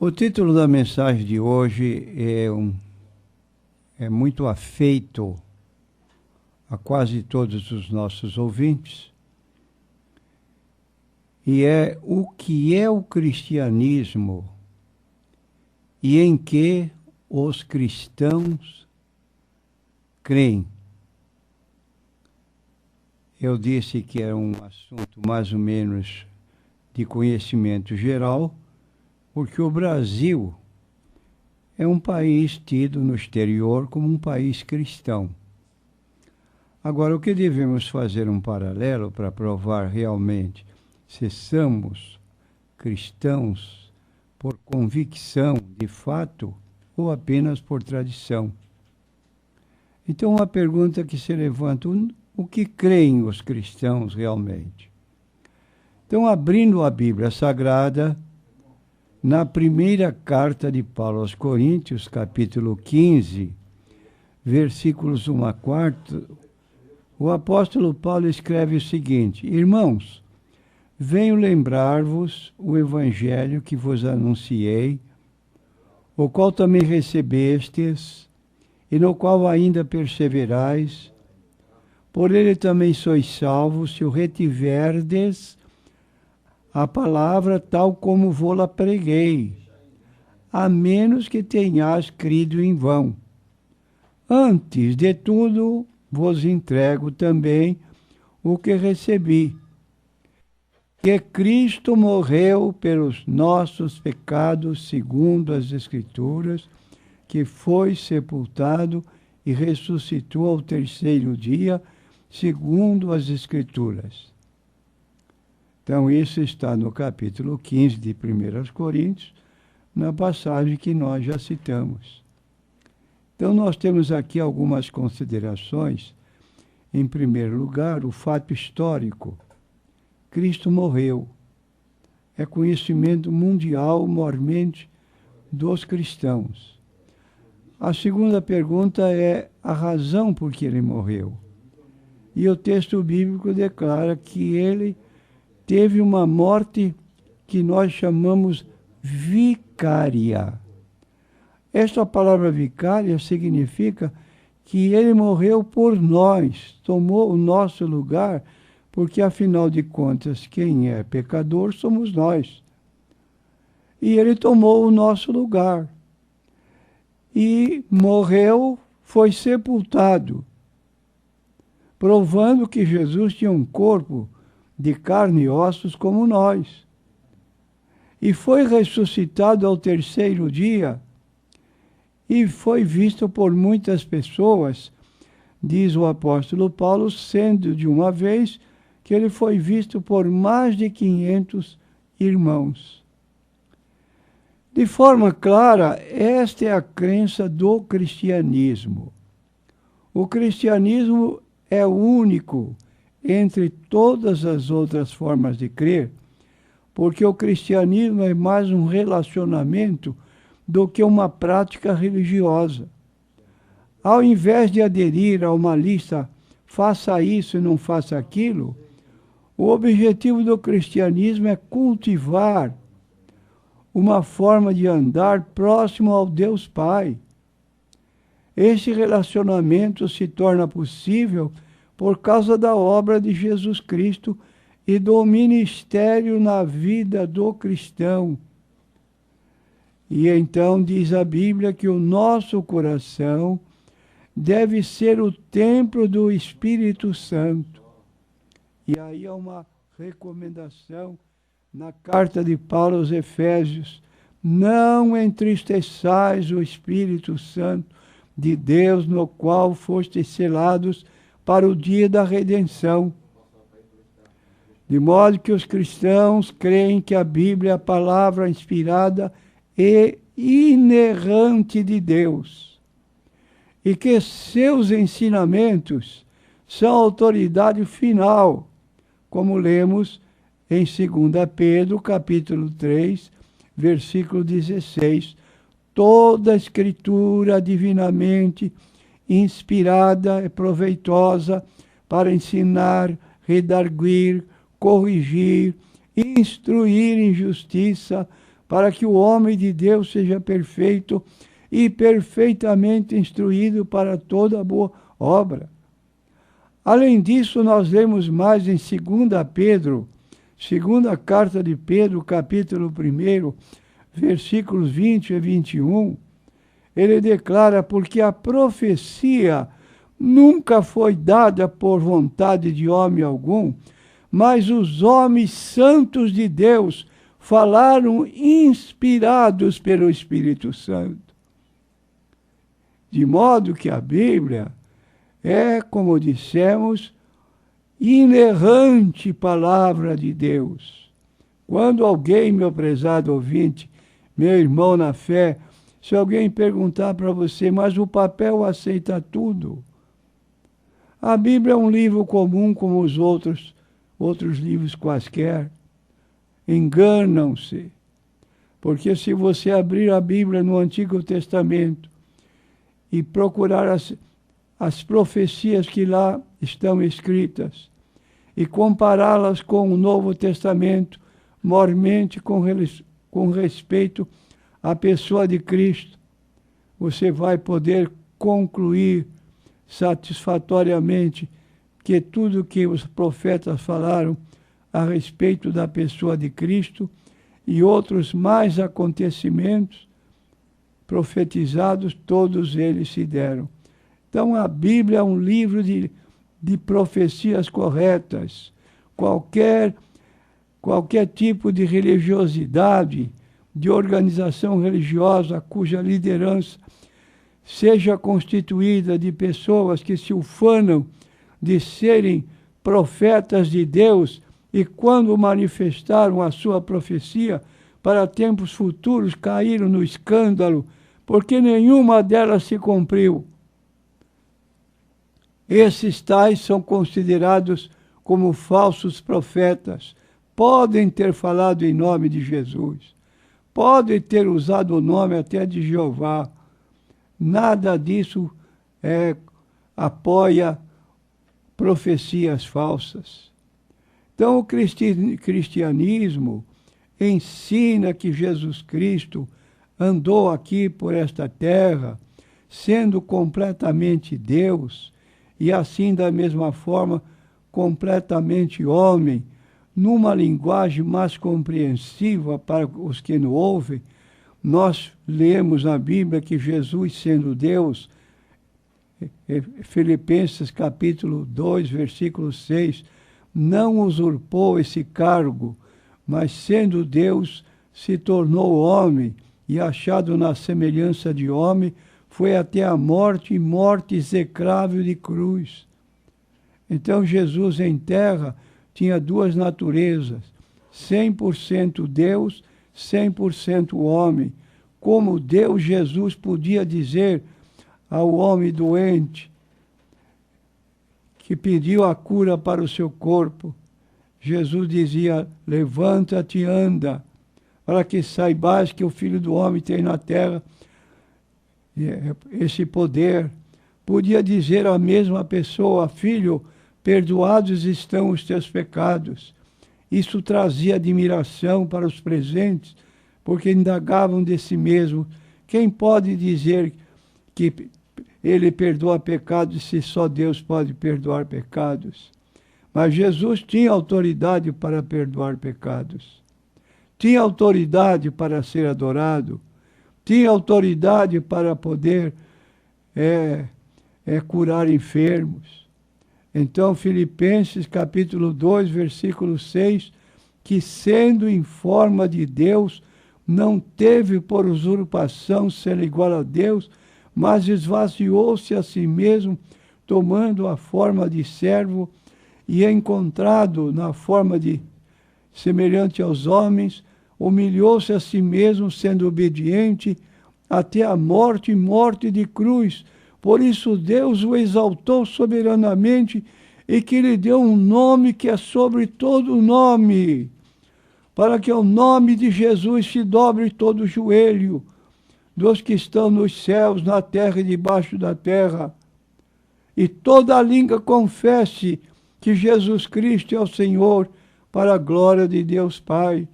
O título da mensagem de hoje é muito afeito a quase todos os nossos ouvintes, e é o que é o cristianismo e em que os cristãos creem. Eu disse que era um assunto mais ou menos de conhecimento geral, porque o Brasil é um país tido no exterior como um país cristão. Agora, o que devemos fazer um paralelo para provar realmente se somos cristãos por convicção, de fato, ou apenas por tradição? Então, uma pergunta que se levanta: o que creem os cristãos realmente? Então, abrindo a Bíblia Sagrada, na primeira carta de Paulo aos Coríntios, capítulo 15, versículos 1 a 4, o apóstolo Paulo escreve o seguinte: Irmãos, venho lembrar-vos o evangelho que vos anunciei, o qual também recebestes, e no qual ainda perseverais. Por ele também sois salvos, se o retiverdes a palavra tal como vô-la preguei, a menos que tenhais crido em vão. Antes de tudo, vos entrego também o que recebi, que Cristo morreu pelos nossos pecados, segundo as Escrituras, que foi sepultado e ressuscitou ao terceiro dia, segundo as Escrituras. Então, isso está no capítulo 15 de 1 Coríntios, na passagem que nós já citamos. Então, nós temos aqui algumas considerações. Em primeiro lugar, o fato histórico. Cristo morreu. É conhecimento mundial, maiormente, dos cristãos. A segunda pergunta é a razão por que ele morreu. E o texto bíblico declara que ele teve uma morte que nós chamamos vicária. Esta palavra vicária significa que ele morreu por nós, tomou o nosso lugar, porque afinal de contas, quem é pecador somos nós. E ele tomou o nosso lugar. E morreu, foi sepultado, provando que Jesus tinha um corpo de carne e ossos como nós. E foi ressuscitado ao terceiro dia e foi visto por muitas pessoas, diz o apóstolo Paulo, sendo de uma vez que ele foi visto por mais de 500 irmãos. De forma clara, esta é a crença do cristianismo. O cristianismo é o único entre todas as outras formas de crer, porque o cristianismo é mais um relacionamento do que uma prática religiosa. Ao invés de aderir a uma lista, faça isso e não faça aquilo, o objetivo do cristianismo é cultivar uma forma de andar próximo ao Deus Pai. Esse relacionamento se torna possível por causa da obra de Jesus Cristo e do ministério na vida do cristão. E então diz a Bíblia que o nosso coração deve ser o templo do Espírito Santo. E aí há uma recomendação na carta de Paulo aos Efésios: não entristeçais o Espírito Santo de Deus, no qual fostes selados para o dia da redenção. De modo que os cristãos creem que a Bíblia é a palavra inspirada e inerrante de Deus, e que seus ensinamentos são autoridade final, como lemos em 2 Pedro, capítulo 3, versículo 16. Toda a Escritura divinamente inspirada é proveitosa para ensinar, redarguir, corrigir, instruir em justiça, para que o homem de Deus seja perfeito e perfeitamente instruído para toda boa obra. Além disso, nós lemos mais em 2 Pedro, segunda carta de Pedro, capítulo 1, versículos 20 e 21, ele declara: porque a profecia nunca foi dada por vontade de homem algum, mas os homens santos de Deus falaram inspirados pelo Espírito Santo. De modo que a Bíblia é, como dissemos, inerrante palavra de Deus. Quando alguém, meu prezado ouvinte, meu irmão na fé, se alguém perguntar para você, mas o papel aceita tudo? A Bíblia é um livro comum como os outros livros quaisquer. Enganam-se. Porque se você abrir a Bíblia no Antigo Testamento e procurar as profecias que lá estão escritas e compará-las com o Novo Testamento, mormente com respeito à pessoa de Cristo, você vai poder concluir satisfatoriamente que tudo que os profetas falaram a respeito da pessoa de Cristo e outros mais acontecimentos profetizados, todos eles se deram. Então a Bíblia é um livro de profecias corretas. Qualquer tipo de religiosidade, de organização religiosa cuja liderança seja constituída de pessoas que se ufanam de serem profetas de Deus e quando manifestaram a sua profecia para tempos futuros caíram no escândalo, porque nenhuma delas se cumpriu. Esses tais são considerados como falsos profetas. Podem ter falado em nome de Jesus, podem ter usado o nome até de Jeová. Nada disso apoia profecias falsas. Então o cristianismo ensina que Jesus Cristo andou aqui por esta terra, sendo completamente Deus, e assim da mesma forma completamente homem, numa linguagem mais compreensiva para os que não ouvem. Nós lemos na Bíblia que Jesus, sendo Deus, Filipenses capítulo 2, versículo 6, não usurpou esse cargo, mas sendo Deus, se tornou homem e achado na semelhança de homem, foi até a morte, e morte execrável de cruz. Então Jesus em terra tinha duas naturezas, 100% Deus, 100% homem. Como Deus, Jesus podia dizer ao homem doente que pediu a cura para o seu corpo, Jesus dizia: levanta-te e anda, para que saibais que o Filho do Homem tem na terra esse poder. Podia dizer à mesma pessoa: filho, perdoados estão os teus pecados. Isso trazia admiração para os presentes, porque indagavam de si mesmo: quem pode dizer que ele perdoa pecados se só Deus pode perdoar pecados? Mas Jesus tinha autoridade para perdoar pecados. Tinha autoridade para ser adorado. Tinha autoridade para poder curar enfermos. Então, Filipenses capítulo 2, versículo 6, que sendo em forma de Deus, não teve por usurpação ser igual a Deus, mas esvaziou-se a si mesmo, tomando a forma de servo, e encontrado na forma de semelhante aos homens, humilhou-se a si mesmo, sendo obediente até a morte, morte de cruz. Por isso Deus o exaltou soberanamente e que lhe deu um nome que é sobre todo nome, para que ao nome de Jesus se dobre todo o joelho dos que estão nos céus, na terra e debaixo da terra, e toda a língua confesse que Jesus Cristo é o Senhor, para a glória de Deus Pai.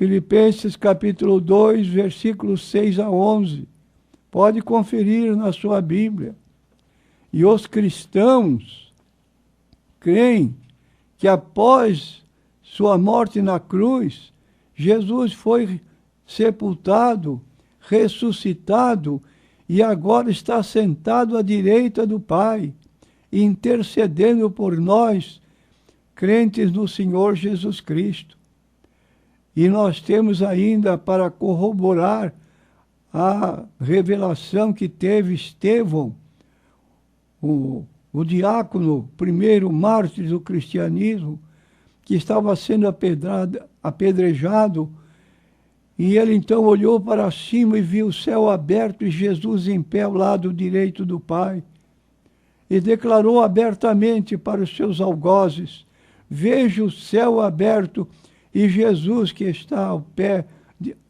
Filipenses capítulo 2, versículos 6 a 11. Pode conferir na sua Bíblia. E os cristãos creem que após sua morte na cruz, Jesus foi sepultado, ressuscitado e agora está sentado à direita do Pai, intercedendo por nós, crentes no Senhor Jesus Cristo. E nós temos ainda para corroborar a revelação que teve Estevão, o diácono, primeiro mártir do cristianismo, que estava sendo apedrejado, e ele então olhou para cima e viu o céu aberto e Jesus em pé ao lado direito do Pai, e declarou abertamente para os seus algozes: vejo o céu aberto e Jesus que está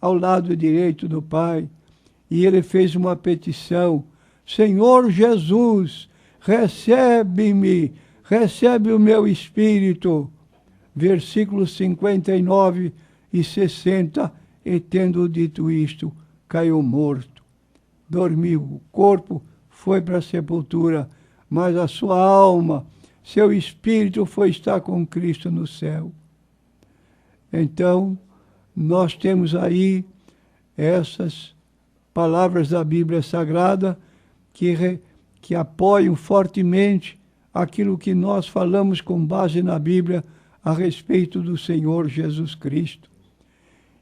ao lado direito do Pai. E ele fez uma petição: Senhor Jesus, recebe-me, recebe o meu espírito. Versículos 59 e 60, e tendo dito isto, caiu morto. Dormiu, o corpo foi para a sepultura, mas a sua alma, seu espírito foi estar com Cristo no céu. Então, nós temos aí essas palavras da Bíblia Sagrada que apoiam fortemente aquilo que nós falamos com base na Bíblia a respeito do Senhor Jesus Cristo.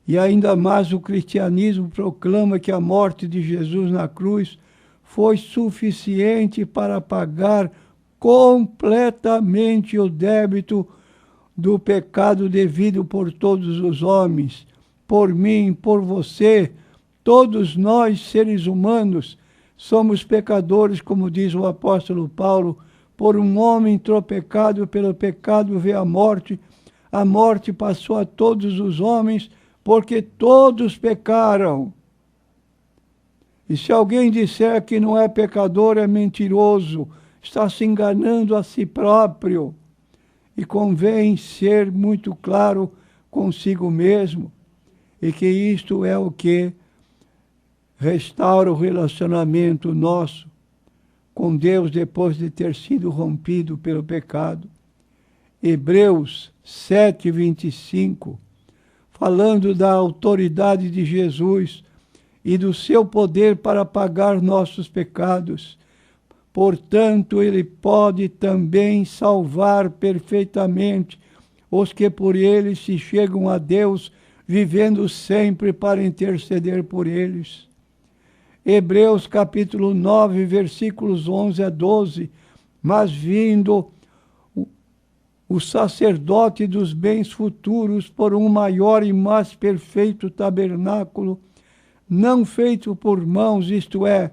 E ainda mais o cristianismo proclama que a morte de Jesus na cruz foi suficiente para pagar completamente o débito do pecado devido por todos os homens, por mim, por você. Todos nós, seres humanos, somos pecadores, como diz o apóstolo Paulo. Por um homem tropecado pelo pecado veio a morte passou a todos os homens, porque todos pecaram. E se alguém disser que não é pecador, é mentiroso, está se enganando a si próprio. E convém ser muito claro consigo mesmo, e que isto é o que restaura o relacionamento nosso com Deus depois de ter sido rompido pelo pecado. Hebreus 7:25, falando da autoridade de Jesus e do seu poder para pagar nossos pecados. Portanto, ele pode também salvar perfeitamente os que por ele se chegam a Deus, vivendo sempre para interceder por eles. Hebreus capítulo 9, versículos 11 a 12. Mas vindo o sacerdote dos bens futuros por um maior e mais perfeito tabernáculo, não feito por mãos, isto é,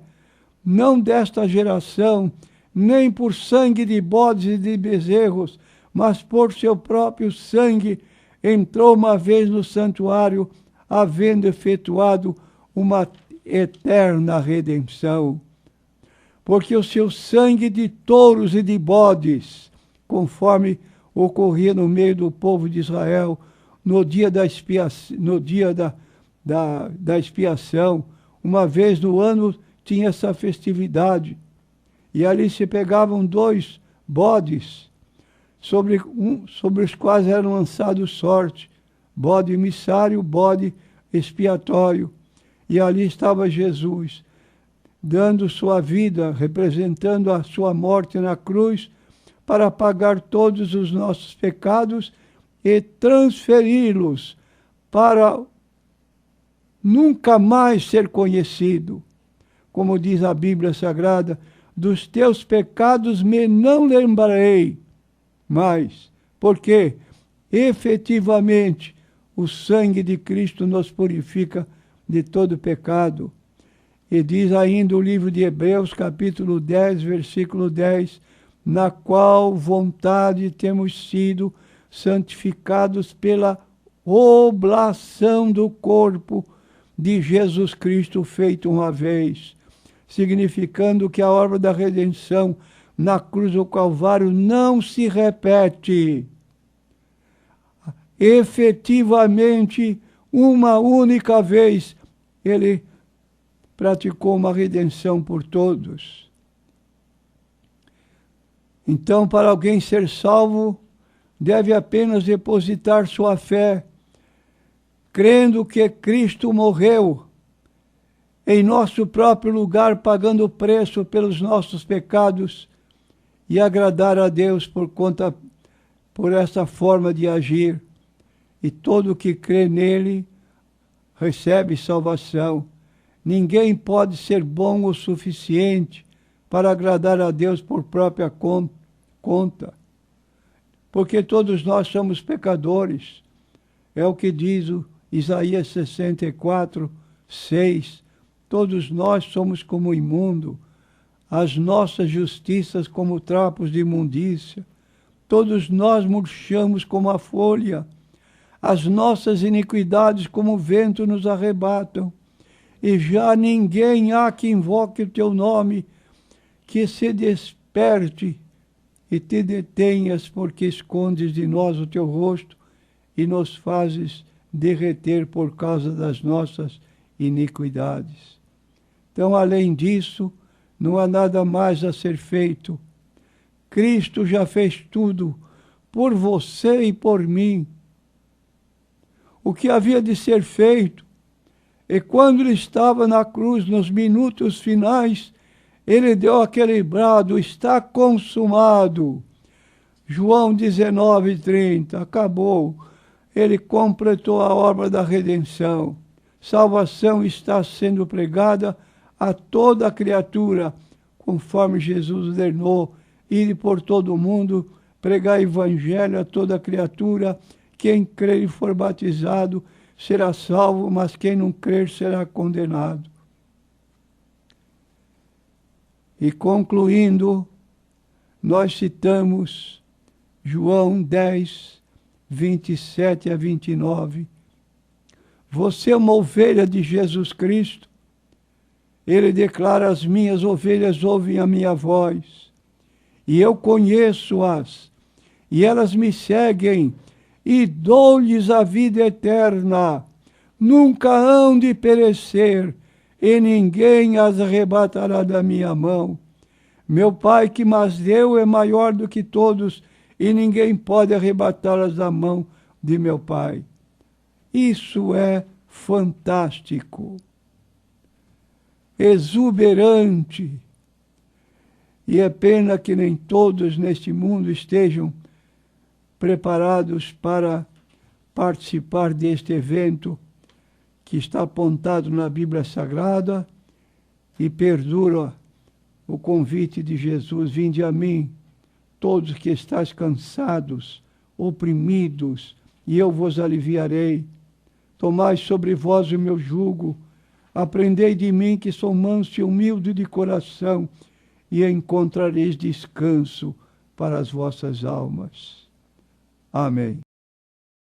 não desta geração, nem por sangue de bodes e de bezerros, mas por seu próprio sangue, entrou uma vez no santuário, havendo efetuado uma eterna redenção. Porque o seu sangue de touros e de bodes, conforme ocorria no meio do povo de Israel, no dia da expiação, uma vez no ano tinha essa festividade, e ali se pegavam 2 bodes, sobre os quais eram lançados sorte, bode emissário, bode expiatório, e ali estava Jesus, dando sua vida, representando a sua morte na cruz, para pagar todos os nossos pecados e transferi-los para nunca mais ser conhecido. Como diz a Bíblia Sagrada, dos teus pecados me não lembrarei mais, porque efetivamente o sangue de Cristo nos purifica de todo pecado. E diz ainda o livro de Hebreus, capítulo 10, versículo 10, na qual vontade temos sido santificados pela oblação do corpo de Jesus Cristo feito uma vez, significando que a obra da redenção na cruz do Calvário não se repete. Efetivamente, uma única vez, ele praticou uma redenção por todos. Então, para alguém ser salvo, deve apenas depositar sua fé, crendo que Cristo morreu em nosso próprio lugar, pagando o preço pelos nossos pecados, e agradar a Deus por essa forma de agir. E todo que crê nele recebe salvação. Ninguém pode ser bom o suficiente para agradar a Deus por própria conta, porque todos nós somos pecadores. É o que diz o Isaías 64, 6. Todos nós somos como imundo, as nossas justiças como trapos de imundícia. Todos nós murchamos como a folha, as nossas iniquidades como o vento nos arrebatam. E já ninguém há que invoque o teu nome, que se desperte e te detenhas, porque escondes de nós o teu rosto e nos fazes derreter por causa das nossas iniquidades. Então, além disso, não há nada mais a ser feito. Cristo já fez tudo por você e por mim. O que havia de ser feito, e quando ele estava na cruz, nos minutos finais, ele deu aquele brado: está consumado. João 19:30, acabou. Ele completou a obra da redenção. Salvação está sendo pregada a toda a criatura, conforme Jesus ordenou: ir por todo o mundo, pregar evangelho a toda a criatura. Quem crer e for batizado será salvo, mas quem não crer será condenado. E concluindo, nós citamos João 10, 27 a 29. Você é uma ovelha de Jesus Cristo. Ele declara: as minhas ovelhas ouvem a minha voz, e eu conheço-as, e elas me seguem, e dou-lhes a vida eterna. Nunca hão de perecer, e ninguém as arrebatará da minha mão. Meu Pai que mas deu é maior do que todos, e ninguém pode arrebatá-las da mão de meu Pai. Isso é fantástico, exuberante, e é pena que nem todos neste mundo estejam preparados para participar deste evento que está apontado na Bíblia Sagrada e perdura o convite de Jesus: vinde a mim, todos que estáis cansados, oprimidos, e eu vos aliviarei. Tomai sobre vós o meu jugo, aprendei de mim, que sou manso e humilde de coração, e encontrareis descanso para as vossas almas. Amém.